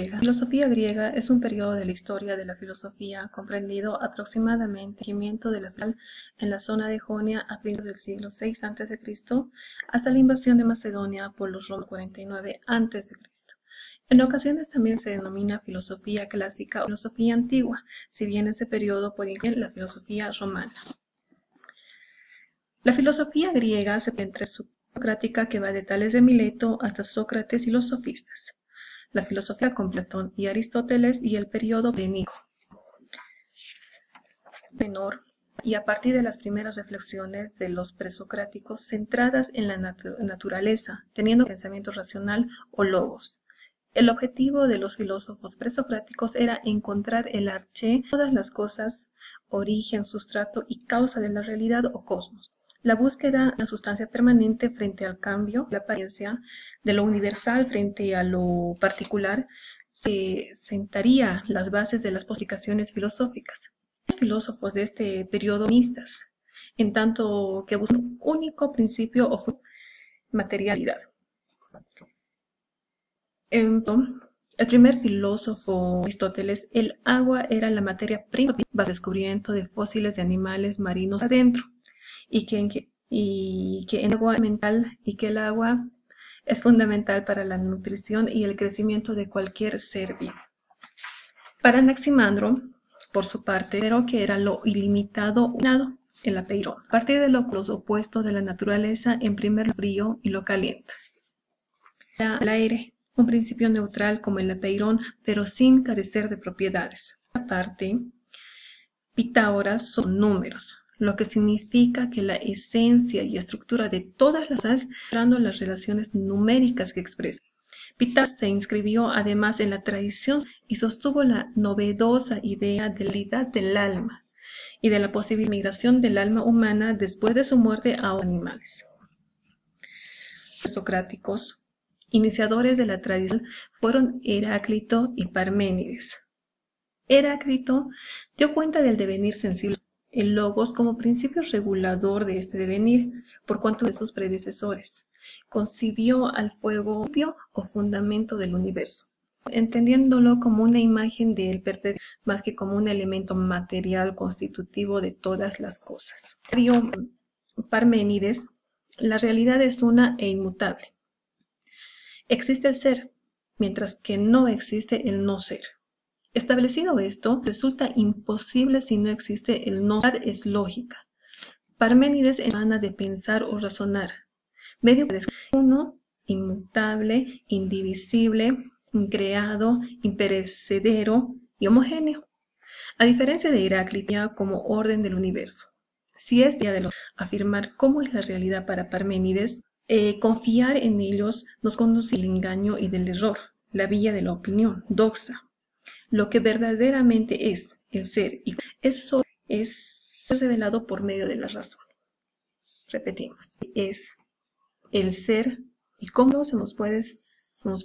La filosofía griega es un periodo de la historia de la filosofía comprendido aproximadamente el surgimiento de la filosofía en la zona de Jonia a principios del siglo VI a.C. hasta la invasión de Macedonia por los romanos 49 a.C. En ocasiones también se denomina filosofía clásica o filosofía antigua, si bien ese periodo puede incluir la filosofía romana. La filosofía griega se encuentra entre socrática que va de Tales de Mileto hasta Sócrates y los sofistas. La filosofía con Platón y Aristóteles y el periodo helénico menor, y a partir de las primeras reflexiones de los presocráticos centradas en la naturaleza, teniendo pensamiento racional o logos. El objetivo de los filósofos presocráticos era encontrar el arché de todas las cosas, origen, sustrato y causa de la realidad o cosmos. La búsqueda de la sustancia permanente frente al cambio, la apariencia de lo universal frente a lo particular, se sentaría las bases de las explicaciones filosóficas. Los filósofos de este periodo humanistas, en tanto que buscan un único principio o materialidad. El primer filósofo, Aristóteles, el agua era la materia prima para el descubrimiento de fósiles de animales marinos adentro, y que el agua es fundamental para la nutrición y el crecimiento de cualquier ser vivo. Para Anaximandro, por su parte, consideró que era lo ilimitado el apeirón, a partir de los opuestos de la naturaleza, en primer lugar, frío y lo caliente. El aire, un principio neutral como el apeirón, pero sin carecer de propiedades. Aparte, Pitágoras son números, lo que significa que la esencia y estructura de todas las cosas, mostrando las relaciones numéricas que expresan. Pitágoras se inscribió además en la tradición y sostuvo la novedosa idea de la realidad del alma y de la posible migración del alma humana después de su muerte a otros animales. Los socráticos, iniciadores de la tradición, fueron Heráclito y Parménides. Heráclito dio cuenta del devenir sensible, el logos como principio regulador de este devenir, por cuanto de sus predecesores. Concibió al fuego o fundamento del universo, entendiéndolo como una imagen del perpetuo más que como un elemento material constitutivo de todas las cosas. Parménides, la realidad es una e inmutable. Existe el ser, mientras que no existe el no ser. Establecido esto, resulta imposible si no existe el no ser, es lógica. Parménides es gana de pensar o razonar. Medio de uno, inmutable, indivisible, increado, imperecedero y homogéneo. A diferencia de Heráclito, como orden del universo. Si es día de afirmar cómo es la realidad para Parménides, confiar en ellos nos conduce al engaño y del error, la vía de la opinión, doxa. Lo que verdaderamente es el ser y eso es revelado por medio de la razón. Repetimos, es el ser y cómo se nos puede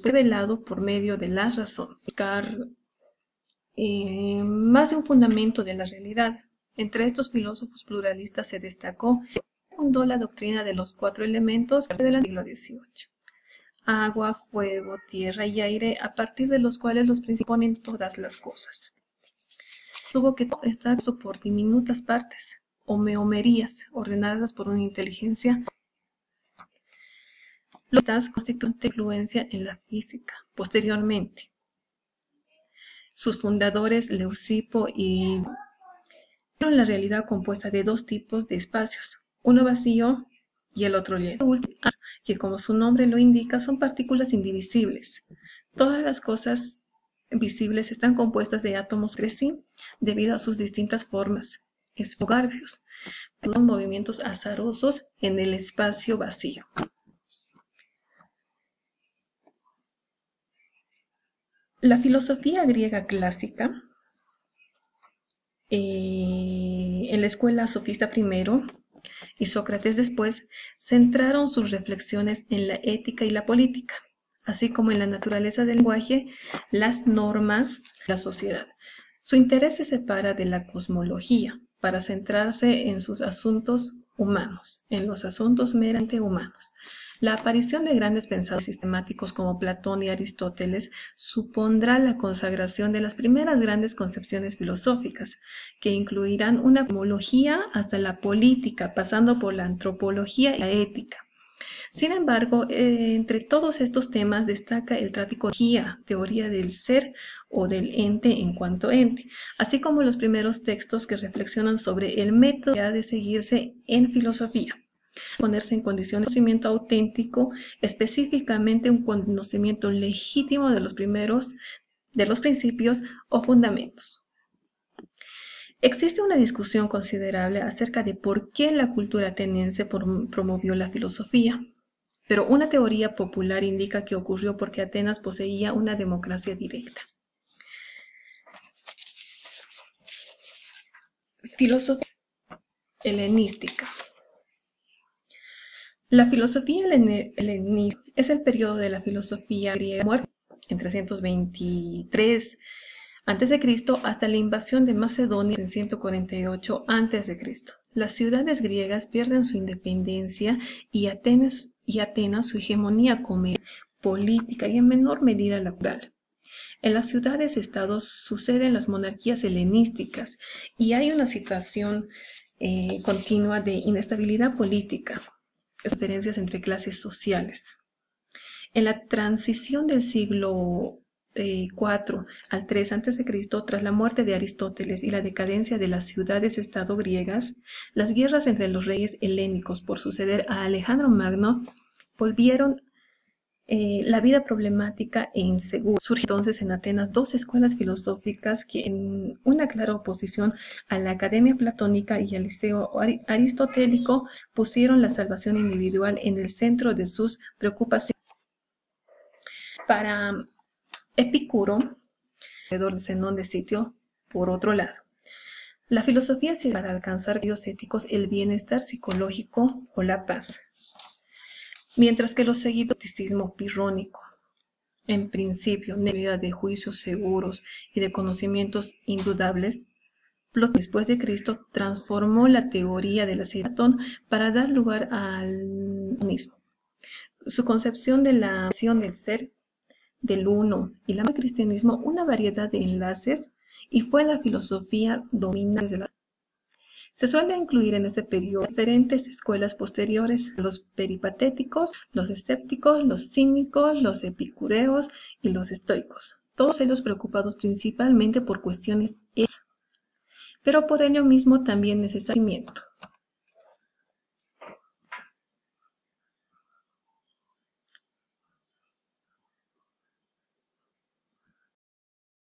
revelado por medio de la razón. Buscar más de un fundamento de la realidad. Entre estos filósofos pluralistas se destacó fundó la doctrina de los 4 elementos del siglo XVIII. Agua, fuego, tierra y aire, a partir de los cuales los principios ponen todas las cosas. Tuvo que estar por diminutas partes, homeomerías, ordenadas por una inteligencia. Estas constituyen influencia en la física. Posteriormente, sus fundadores, Leucipo y vieron la realidad compuesta de 2 tipos de espacios, uno vacío y el otro lleno. Que como su nombre lo indica, son partículas indivisibles. Todas las cosas visibles están compuestas de átomos entre sí debido a sus distintas formas, esfogarbios, son movimientos azarosos en el espacio vacío. La filosofía griega clásica, en la escuela sofista primero y Sócrates después, centraron sus reflexiones en la ética y la política, así como en la naturaleza del lenguaje, las normas de la sociedad. Su interés se separa de la cosmología para centrarse en sus asuntos humanos, en los asuntos meramente humanos. La aparición de grandes pensadores sistemáticos como Platón y Aristóteles supondrá la consagración de las primeras grandes concepciones filosóficas, que incluirán una cosmología hasta la política, pasando por la antropología y la ética. Sin embargo, entre todos estos temas destaca el tratado teoría del ser o del ente en cuanto ente, así como los primeros textos que reflexionan sobre el método que ha de seguirse en filosofía. Ponerse en condición de conocimiento auténtico, específicamente un conocimiento legítimo de los principios o fundamentos. Existe una discusión considerable acerca de por qué la cultura ateniense promovió la filosofía. Pero una teoría popular indica que ocurrió porque Atenas poseía una democracia directa. Filosofía helenística. La filosofía helenística es el periodo de la filosofía griega muerta en 323 a.C. hasta la invasión de Macedonia en 148 a.C. Las ciudades griegas pierden su independencia y Atenas su hegemonía comercial, política y en menor medida la cultural. En las ciudades-estados suceden las monarquías helenísticas y hay una situación continua de inestabilidad política, diferencias entre clases sociales. En la transición del siglo IV al III a.C., tras la muerte de Aristóteles y la decadencia de las ciudades-estado griegas, las guerras entre los reyes helénicos por suceder a Alejandro Magno volvieron la vida problemática e insegura. Surgen entonces en Atenas dos escuelas filosóficas que en una clara oposición a la Academia Platónica y al Liceo Aristotélico pusieron la salvación individual en el centro de sus preocupaciones. Para Epicuro, alrededor de Zenón de Sitio, por otro lado, la filosofía sirve para alcanzar criterios éticos, el bienestar psicológico o la paz, mientras que los seguidores del gnosticismo pirrónico, en principio, necesidad de juicios seguros y de conocimientos indudables, Platón, después de Cristo, transformó la teoría de la ciudad de Platón para dar lugar al humanismo. Su concepción de la acción del ser, del uno y el cristianismo, una variedad de enlaces, y fue la filosofía dominante desde la... Se suele incluir en este periodo diferentes escuelas posteriores: los peripatéticos, los escépticos, los cínicos, los epicureos y los estoicos, todos ellos preocupados principalmente por cuestiones éticas, pero por ello mismo también necesariamente.